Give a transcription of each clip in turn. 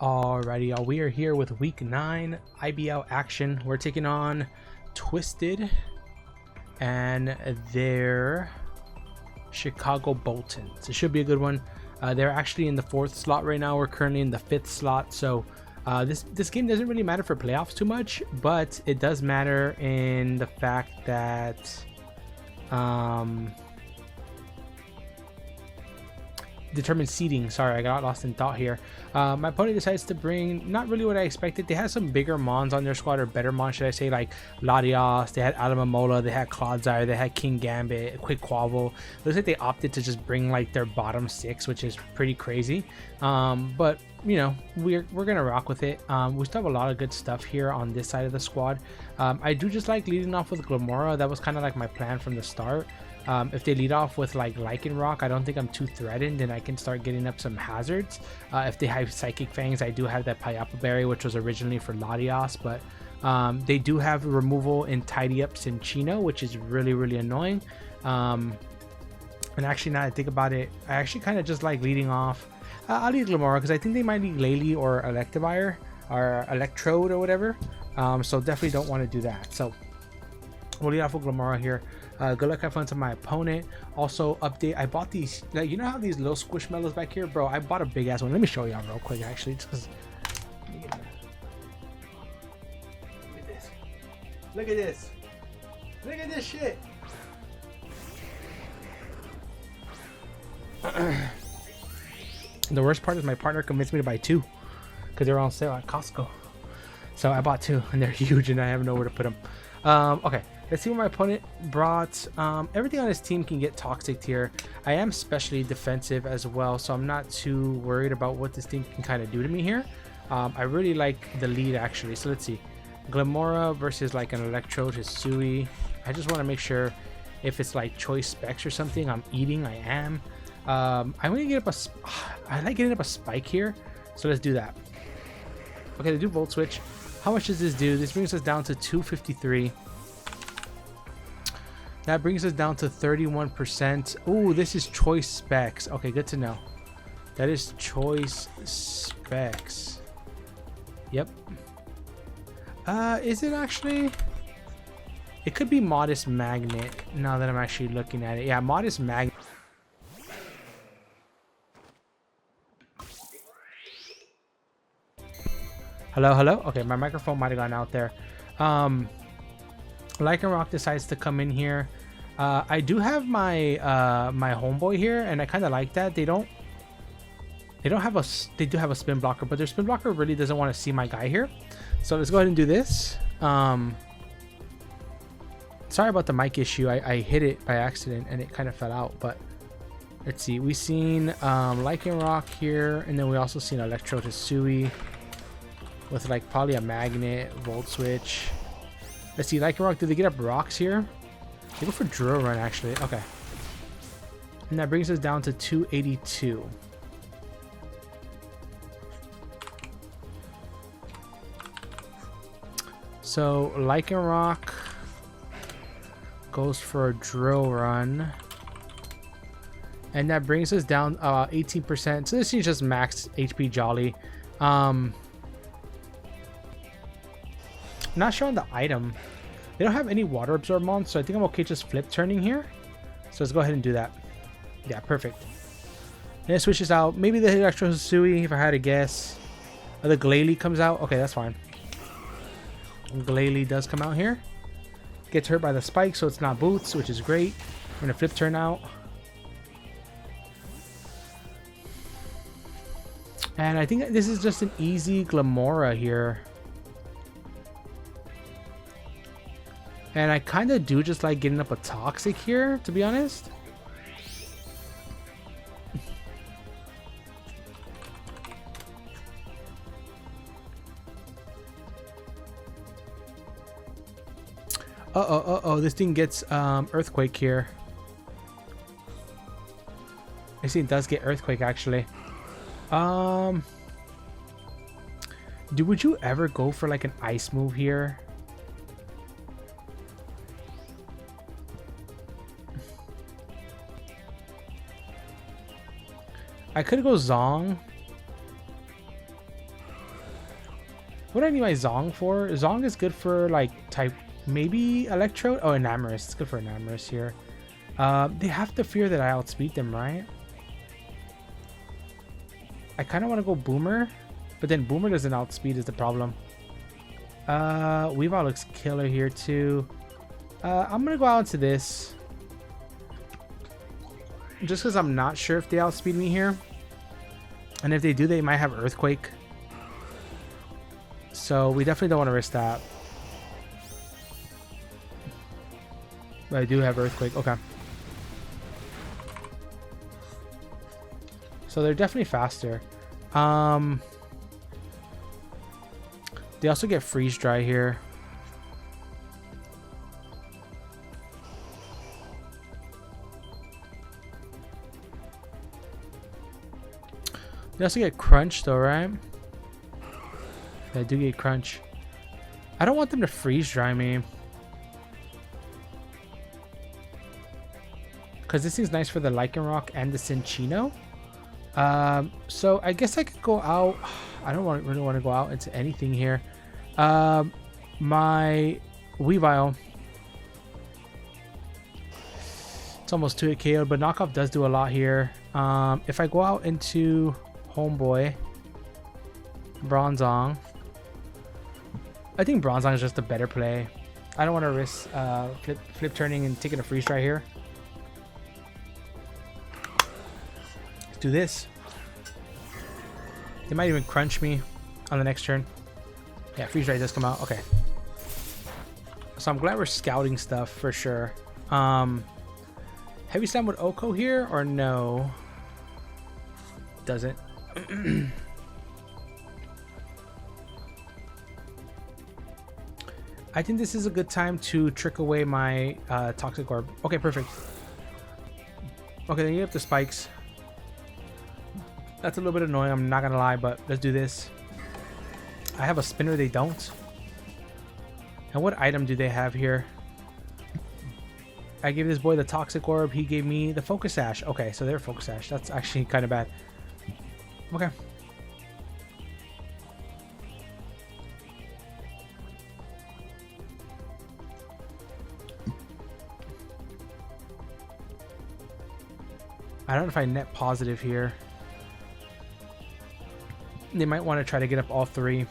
Alrighty, y'all. We are here with Week 9 IBL action. We're taking on Twisted and their Chicago Boltons. It should be a good one. They're actually in the 4th slot right now. We're currently in the 5th slot. So this game doesn't really matter for playoffs too much, but it does matter in the fact that determined seeding. Sorry, I got lost in thought here. My opponent decides to bring not really what I expected. They had some bigger mons on their squad, or better mons, should I say, like Latios. They had Alamamola, they had Clodsire, they had King Gambit, Quick Quavel. Looks like they opted to just bring like their bottom 6, which is pretty crazy. But you know, we're gonna rock with it. We still have a lot of good stuff here on this side of the squad. I do just like leading off with Glamora. That was kind of like my plan from the start. If they lead off with like Lycanroc, I don't think I'm too threatened, and I can start getting up some hazards. If they have Psychic Fangs, I do have that Payapa Berry, which was originally for Latios, but they do have removal in Tidy Up Cinccino, which is really annoying. And actually, now that I think about it, I actually kind of just like leading off. I'll lead Glamora because I think they might need Lele or Electryfying or Electrode or whatever. So definitely don't want to do that. So we'll lead off with Glamora here. Good luck, have fun to my opponent. Also, update, I bought these, like, you know how these little squishmallows back here, bro? I bought a big ass one. Let me show y'all real quick, actually. Look at this. Look at this shit. The worst part is my partner convinced me to buy 2 because they're on sale at Costco. So I bought 2 and they're huge and I have nowhere to put them. Okay, let's see what my opponent brought. Everything on his team can get toxic here. I am specially defensive as well, so I'm not too worried about what this team can kind of do to me here. I really like the lead actually. So let's see, Glamora versus like an Electrode Hisui. I just want to make sure if it's like choice specs or something I'm eating. I am. I'm gonna get up I like getting up a spike here, so let's do that. Okay, to do Volt Switch. How much does this do? This brings us down to 253. That brings us down to 31%. Oh, this is choice specs. Okay, good to know. That is choice specs. Yep. Is it actually? It could be Modest Magnet now that I'm actually looking at it. Yeah, Modest Magnet. Hello. Okay, my microphone might have gone out there. Lycanroc decides to come in here. I do have my my homeboy here, and I kind of like that. They do have a spin blocker, but their spin blocker really doesn't want to see my guy here. So let's go ahead and do this. Sorry about the mic issue. I hit it by accident and it kind of fell out, but let's see. We've seen Lycanroc here, and then we also seen Electrode Hisui with like probably a magnet, Volt Switch. Let's see, Lycanroc, do they get up rocks here? They go for Drill Run actually. Okay. And that brings us down to 282. So Lycanroc goes for a Drill Run. And that brings us down 18%. So this is just max HP Jolly. Not showing the item. They don't have any water absorb mons, so I think I'm okay just flip turning here. So let's go ahead and do that. Yeah, perfect. And it switches out. Maybe the Electro Hisui, if I had to guess. The Glalie comes out. Okay, that's fine. Glalie does come out here. Gets hurt by the spike, so it's not boots, which is great. I'm gonna flip turn out. And I think this is just an easy Glamora here. And I kind of do just like getting up a Toxic here, to be honest. Uh-oh, this thing gets Earthquake here. This thing does get Earthquake, actually. Would you ever go for like an Ice move here? I could go Zong. What do I need my Zong for? Zong is good for like type, maybe Electrode. Oh, Enamorous. It's good for Enamorous here. They have to fear that I outspeed them, right? I kind of want to go Boomer, but then Boomer doesn't outspeed is the problem. Weavile looks killer here too. I'm gonna go out into this just because I'm not sure if they outspeed me here, and if they do, they might have Earthquake. So we definitely don't want to risk that. But I do have Earthquake. Okay. So they're definitely faster. They also get Freeze Dry here. They also get Crunch though, right? I do get Crunch. I don't want them to Freeze Dry me, because this is nice for the Lycanroc and the Cinccino. So I guess I could go out. I don't really want to go out into anything here. My Weavile, it's almost 2-hit KO, but knockoff does do a lot here. If I go out into Homeboy, Bronzong, I think Bronzong is just a better play. I don't want to risk flip turning and taking a freeze right here. Let's do this. They might even crunch me on the next turn. Yeah, freeze ray does come out. Okay. So I'm glad we're scouting stuff for sure. Heavy Slam with Oko here or no? Doesn't. I think this is a good time to trick away my Toxic Orb. Okay, perfect. Okay, then you have the spikes. That's a little bit annoying, I'm not gonna lie, but let's do this. I have a spinner, they don't. And what item do they have here? I gave this boy the Toxic Orb, he gave me the Focus Sash. Okay, so they're Focus Sash. That's actually kind of bad. Okay. I don't know if I net positive here. They might want to try to get up all three.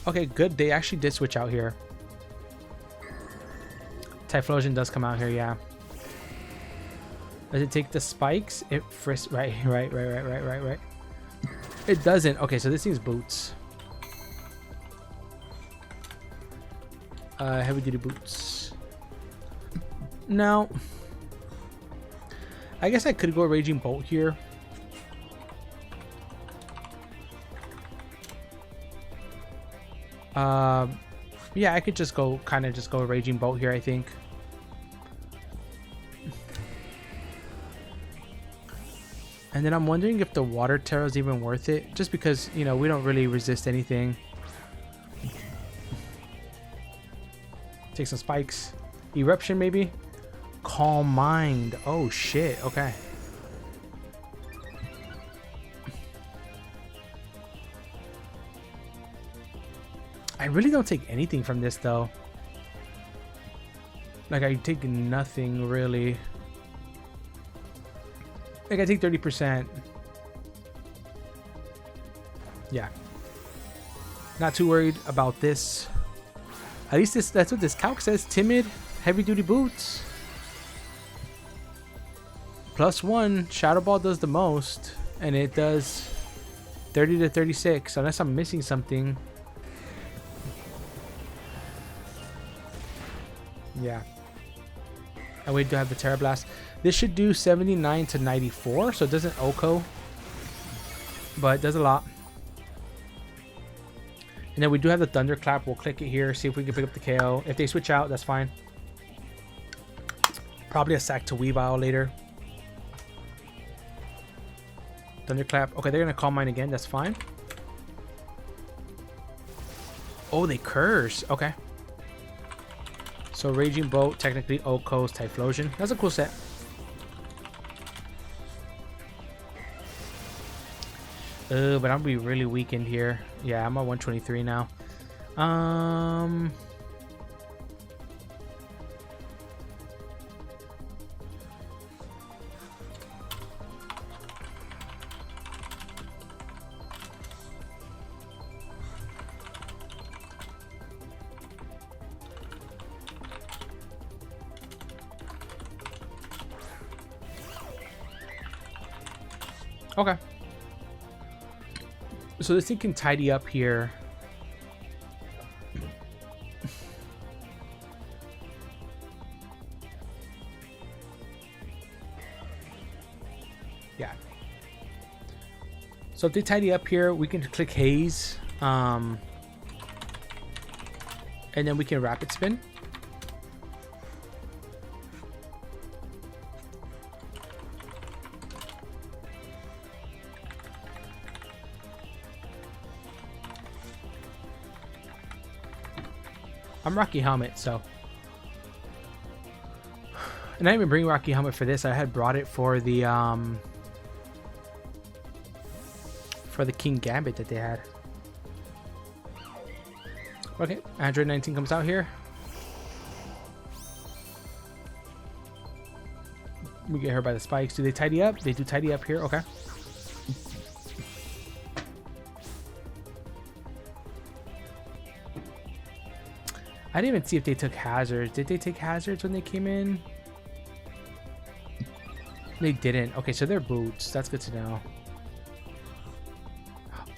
Okay, good. They actually did switch out here. Typhlosion does come out here, yeah. Does it take the spikes? It frisks. Right. It doesn't. Okay, so this thing's boots. Heavy duty boots. Now, I guess I could go Raging Bolt here. Yeah, I could just go Raging Bolt here, I think. And then I'm wondering if the Water Terror is even worth it, just because, you know, we don't really resist anything. Take some spikes. Eruption maybe? Calm Mind. Oh shit, okay. I really don't take anything from this though. Like I take nothing really. Like I take 30%. Yeah. Not too worried about this. At least that's what this calc says. Timid, heavy duty boots. +1. Shadow Ball does the most. And it does 30 to 36. Unless I'm missing something. Yeah. I wait to have the Terra Blast. This should do 79 to 94. So it doesn't Oko. But it does a lot. And then we do have the Thunderclap. We'll click it here. See if we can pick up the KO. If they switch out, that's fine. Probably a sack to Weavile later. Thunderclap. Okay, they're going to Calm Mind again. That's fine. Oh, they Curse. Okay. So Raging Bolt, technically Oko's Typhlosion. That's a cool set. But I'm gonna be really weakened here. Yeah, I'm at 123 now. Okay. So this thing can tidy up here. Yeah. So if they tidy up here, we can click haze. And then we can rapid spin. I'm Rocky Helmet, so. And I didn't even bring Rocky Helmet for this. I had brought it for the King Gambit that they had. Okay, Android 19 comes out here. We get hurt by the spikes. Do they tidy up? They do tidy up here. Okay. I didn't even see if they took hazards. Did they take hazards when they came in? They didn't. Okay, so they're boots. That's good to know.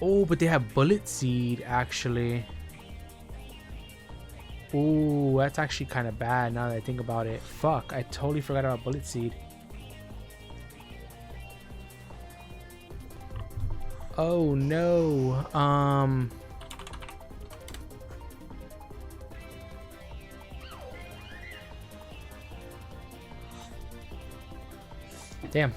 Oh, but they have bullet seed actually. Ooh, that's actually kind of bad now that I think about it. Fuck, I totally forgot about bullet seed. Oh no. Damn.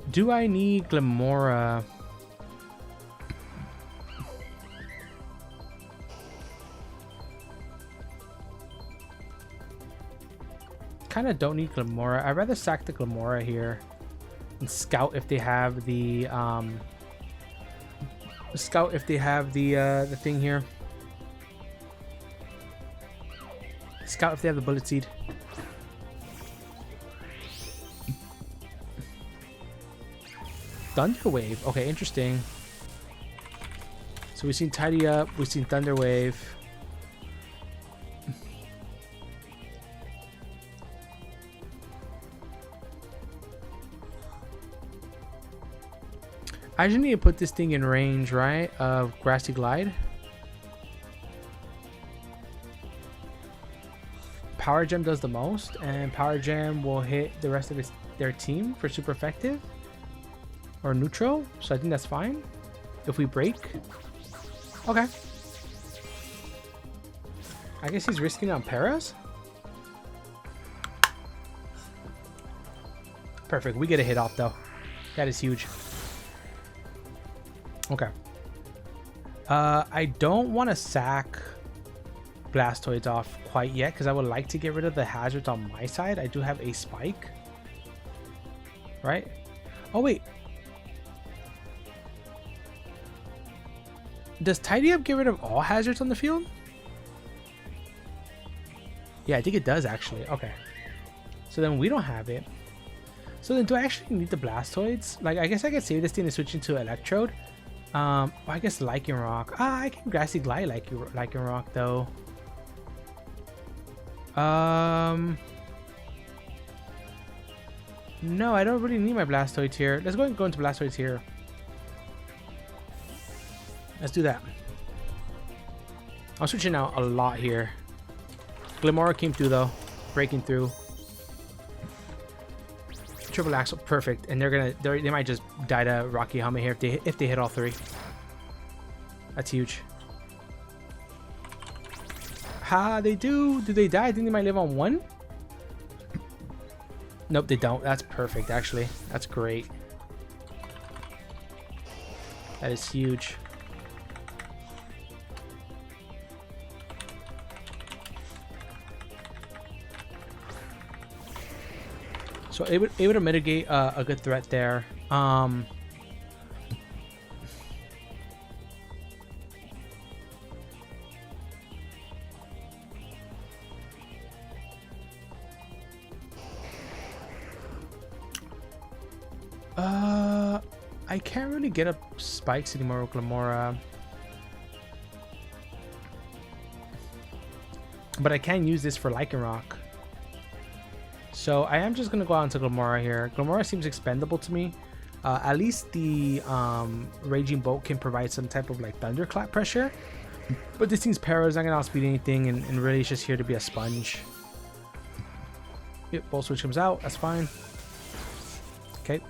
Do I need Glamora? Kind of don't need Glamora. I'd rather sack the Glamora here and scout if they have the the thing here. Scout if they have the bullet seed. Thunder Wave. Okay, interesting. So we've seen Tidy Up, we've seen Thunder Wave. I just need to put this thing in range, right, of Grassy Glide. Power Gem does the most, and Power Gem will hit the rest of their team for super effective or neutral, so I think that's fine if we break. Okay, I guess he's risking it on Paras. Perfect, we get a hit off though. That is huge. Okay. I don't want to sack Blastoids off quite yet because I would like to get rid of the hazards on my side. I do have a spike. Right? Oh, wait. Does Tidy Up get rid of all hazards on the field? Yeah, I think it does actually. Okay. So then we don't have it. So then do I actually need the Blastoids? Like, I guess I could save this thing and switch into Electrode. Well, I guess Lycanroc. Ah, I can Grassy Glide Lycanroc though. No, I don't really need my Blastoids here. Let's go and go into Blastoids here. Let's do that. I'm switching out a lot here. Glamora came through though, breaking through. Triple Axle, perfect, and they might just die to Rocky Helmet here if they hit all three. That's huge. Ha, they do. Do they die? I think they might live on one. Nope, they don't. That's perfect, actually. That's great. That is huge. So able to mitigate a good threat there. I can't really get up spikes anymore with Glamora. But I can use this for Lycanroc. So I am just going to go out into Glamora here. Glamora seems expendable to me. At least the Raging Bolt can provide some type of like Thunderclap pressure. But this thing's Para is not going to outspeed anything, and really it's just here to be a sponge. Yep, Bolt Switch comes out. That's fine. Okay.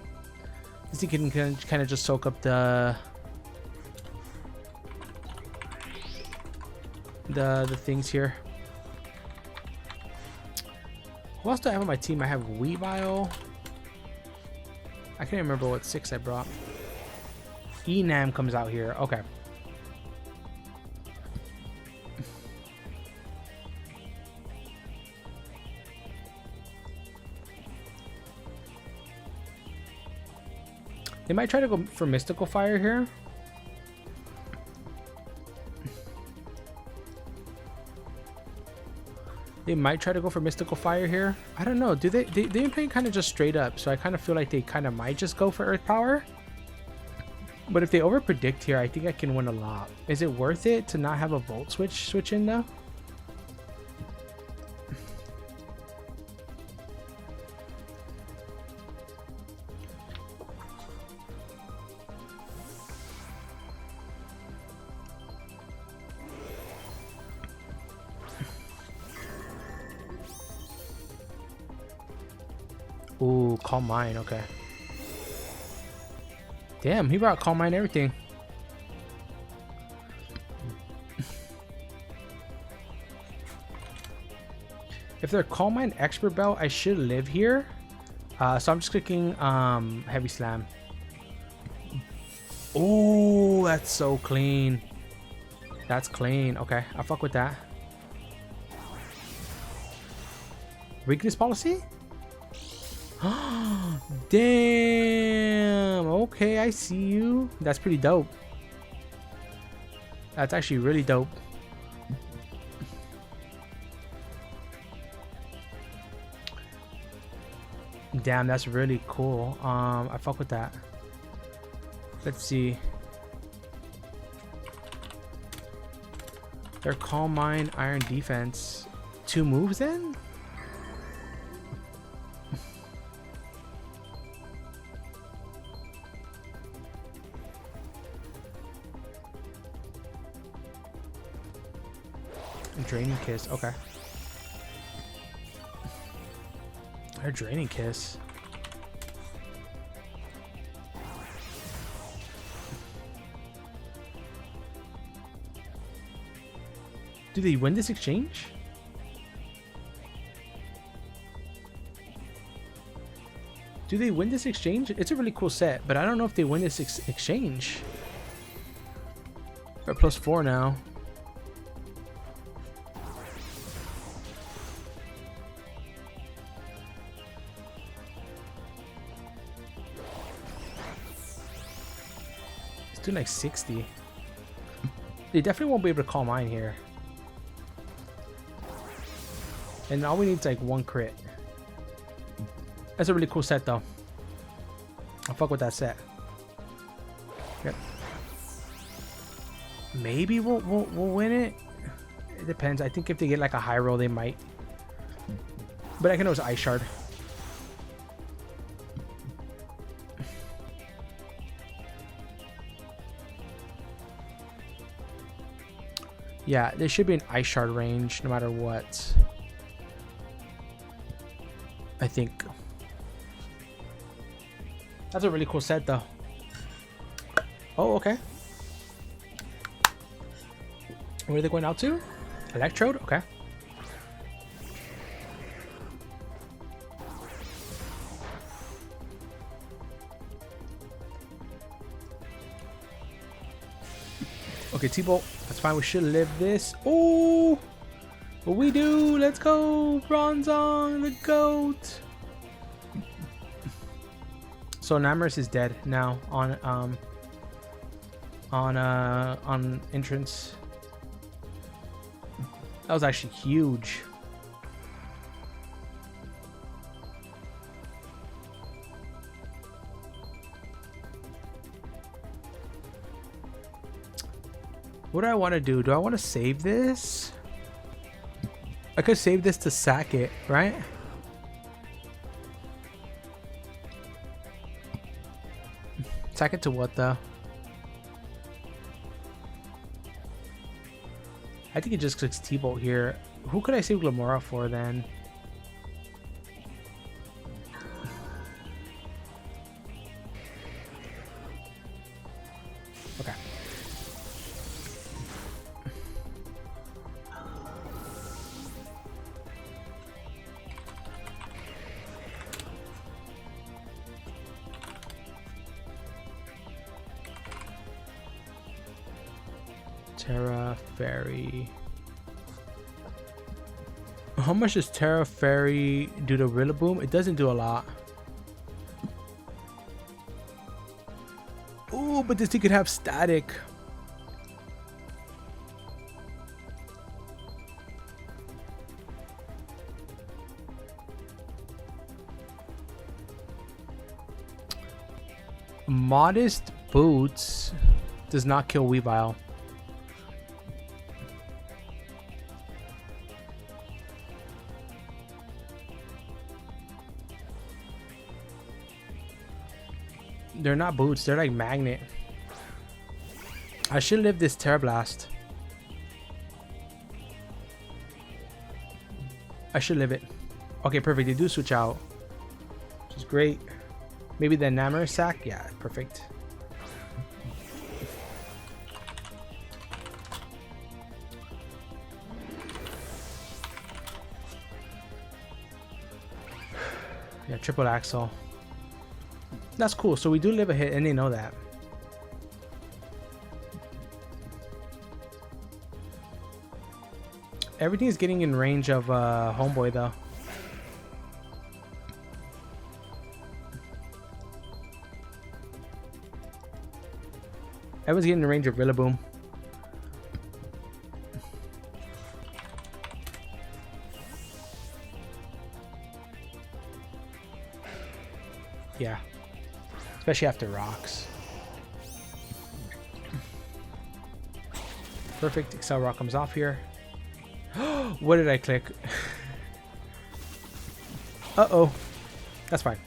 This thing can kind of just soak up the things here. Who else do I have on my team? I have Weavile. I can't remember what 6 I brought. Enam comes out here. Okay. They might try to go for Mystical Fire here. They might try to go for Mystical Fire here. I don't know. Do they've been playing kind of just straight up, so I kind of feel like they kind of might just go for Earth Power. But if they over predict here, I think I can win a lot. Is it worth it to not have a Volt switch in though? Ooh, Calm Mind, okay. Damn, he brought Calm Mind and everything. If they're Calm Mind Expert Belt, I should live here. So I'm just clicking Heavy Slam. Oh, that's so clean. That's clean. Okay, I'll fuck with that. Weakness Policy? Damn. Okay, I see you. That's pretty dope. That's actually really dope. Damn, that's really cool. I fuck with that. Let's see. Their Calm Mind, Iron Defense. 2 moves then? Draining Kiss, okay. Or Draining Kiss. Do they win this exchange? Do they win this exchange? It's a really cool set, but I don't know if they win this exchange. They're +4 now. Doing like 60. They definitely won't be able to Calm Mind here. And all we need is like 1 crit. That's a really cool set though. I'll fuck with that set. Yep. Maybe we'll win it. It depends. I think if they get like a high roll, they might. But I can always Ice Shard. Yeah, there should be an Ice Shard range no matter what. I think. That's a really cool set though. Oh, okay. Where are they going out to? Electrode? Okay. Okay, T-Bolt. That's fine. We should live this. Oh, what we do? Let's go. Bronzong, the GOAT. So Namorous is dead now on entrance. That was actually huge. What do I want to do? Do I want to save this? I could save this to sack it, right? Sack it to what though? I think it just clicks T-Bolt here. Who could I save Glamora for then? Okay. Terra Fairy. How much does Terra Fairy do to Rillaboom? It doesn't do a lot. Ooh, but this thing could have static. Modest Boots does not kill Weavile. They're not boots, they're like magnet. I should live this Terra Blast. I should live it. Okay, perfect. They do switch out, which is great. Maybe the Namor sack. Yeah, perfect. Yeah, triple axle. That's cool. So we do live a hit, and they know that. Everything is getting in range of Homeboy, though. Everyone's getting in range of Rillaboom. Yeah. Especially after rocks. Perfect. Excel Rock comes off here. What did I click? Uh-oh. That's fine.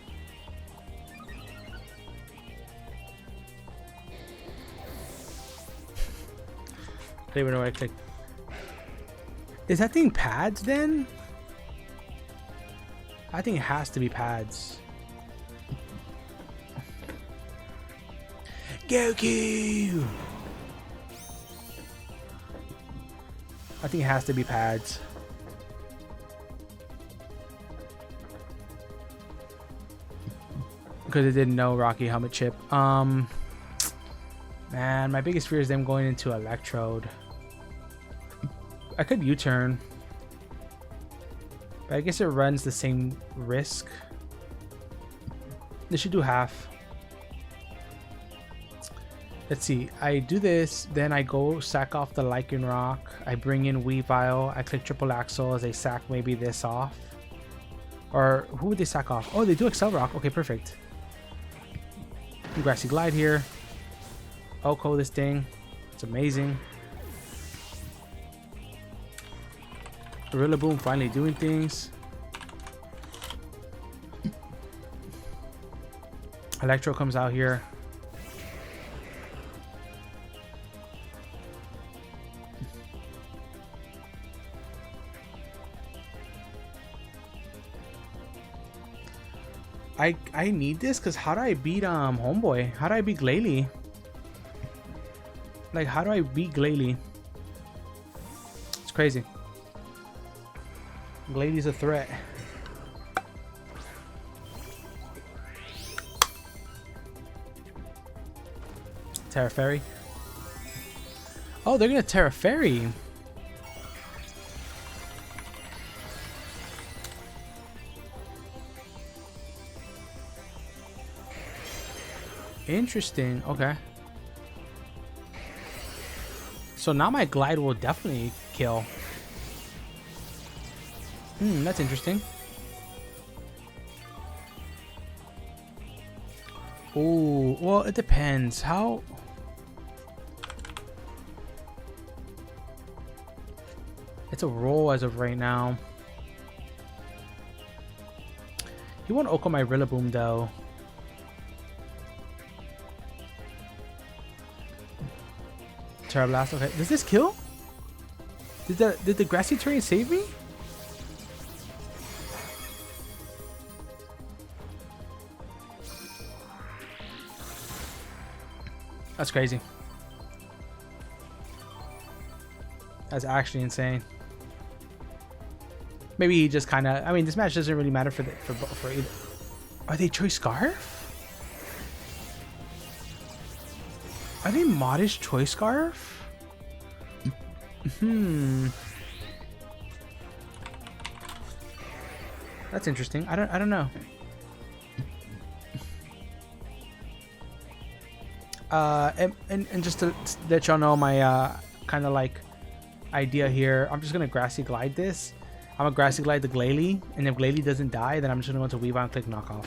I don't even know what I clicked. Is that thing pads then? I think it has to be pads. Goku! I think it has to be pads. Because it didn't know Rocky Helmet Chip. Man, my biggest fear is them going into Electrode. I could U-turn. But I guess it runs the same risk. They should do half. Let's see. I do this, then I go sack off the Lycanroc. I bring in Weavile. I click triple axle as they sack maybe this off. Or who would they sack off? Oh, they do Excel Rock. Okay, perfect. Do Grassy Glide here. Oko this thing. It's amazing. Rillaboom finally doing things. Electro comes out here. I need this because how do I beat Homeboy? How do I beat Glalie? Like, how do I beat Glalie? It's crazy. Gladie's a threat. Terra Fairy. Oh, they're gonna Terra Fairy. Interesting. Okay. So now my glide will definitely kill. That's interesting. Oh, well, it depends. How... It's a roll as of right now. He won't Oko my Rillaboom though. Terra Blast, okay. Does this kill? Did the grassy terrain save me? That's crazy. That's actually insane. Maybe he just kind of... I mean, this match doesn't really matter for either. Are they Choice Scarf? Are they Modish Choice Scarf? That's interesting. I don't know. And just to let y'all know my kind of like idea here, I'm just gonna Grassy Glide this. I'm gonna Grassy Glide the Glalie, and if Glalie doesn't die, then I'm just gonna go to Weavile and click Knockoff.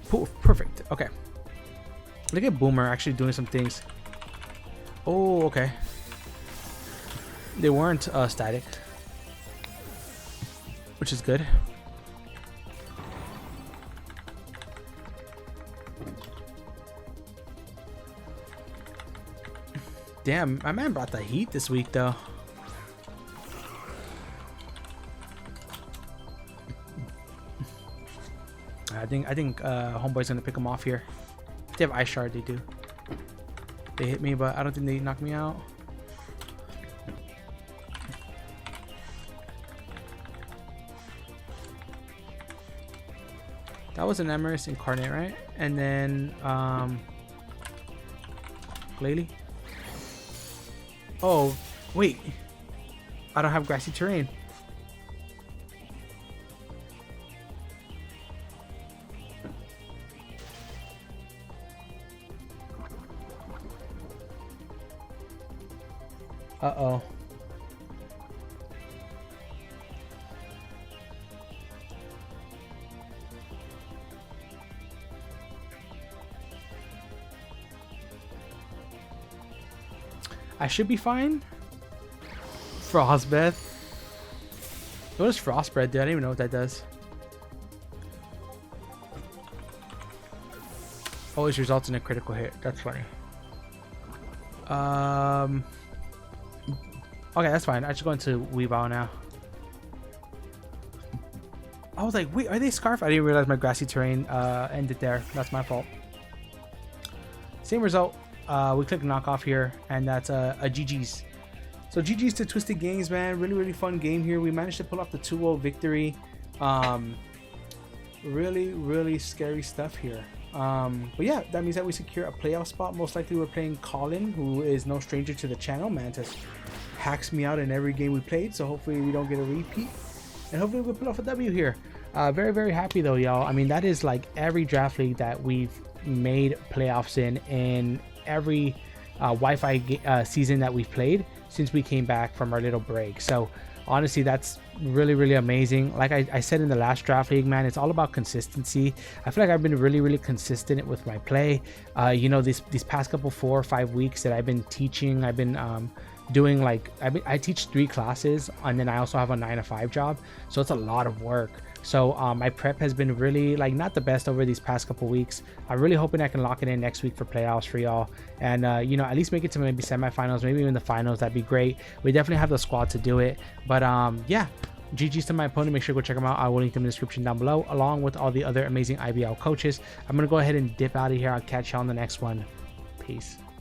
Poof, perfect. Okay. Look at Boomer actually doing some things. Oh, okay. They weren't static, which is good. Damn, my man brought the heat this week though. I think Homeboy's gonna pick him off here. They have Ice Shard, they do. They hit me, but I don't think they knock me out. That was an Emrys Incarnate, right? And then Glalie. Oh, wait. I don't have Grassy Terrain. Uh-oh. I should be fine. Frostbreath. What does Frostbreath do? I don't even know what that does. Always results in a critical hit. That's funny. Okay, that's fine. I should go into Weavile now. I was like, wait, are they Scarf? I didn't realize my Grassy Terrain ended there. That's my fault. Same result. We click Knockoff here, and that's a GG's. So GG's to Twisted Games, man. Really, really fun game here. We managed to pull off the 2-0 victory. Really, really scary stuff here. But yeah, that means that we secure a playoff spot. Most likely we're playing Colin, who is no stranger to the channel. Mantis hacks me out in every game we played, so hopefully we don't get a repeat. And hopefully we'll pull off a W here. Very, very happy though, y'all. I mean, that is like every draft league that we've made playoffs in every Wi-Fi season that we've played since we came back from our little break. So honestly, that's really, really amazing. Like I said in the last draft league, man, it's all about consistency. I feel like I've been really, really consistent with my play. You know, these past couple 4 or 5 weeks that I've been teaching, I've been doing like I teach 3 classes, and then I also have a 9-to-5 job, so it's a lot of work. So my prep has been really like not the best over these past couple weeks. I'm really hoping I can lock it in next week for playoffs for y'all, and you know, at least make it to maybe semifinals, maybe even the finals. That'd be great. We definitely have the squad to do it. But yeah, GG's to my opponent. Make sure to go check them out. I will link them in the description down below, along with all the other amazing IBL coaches. I'm gonna go ahead and dip out of here. I'll catch y'all on the next one. Peace.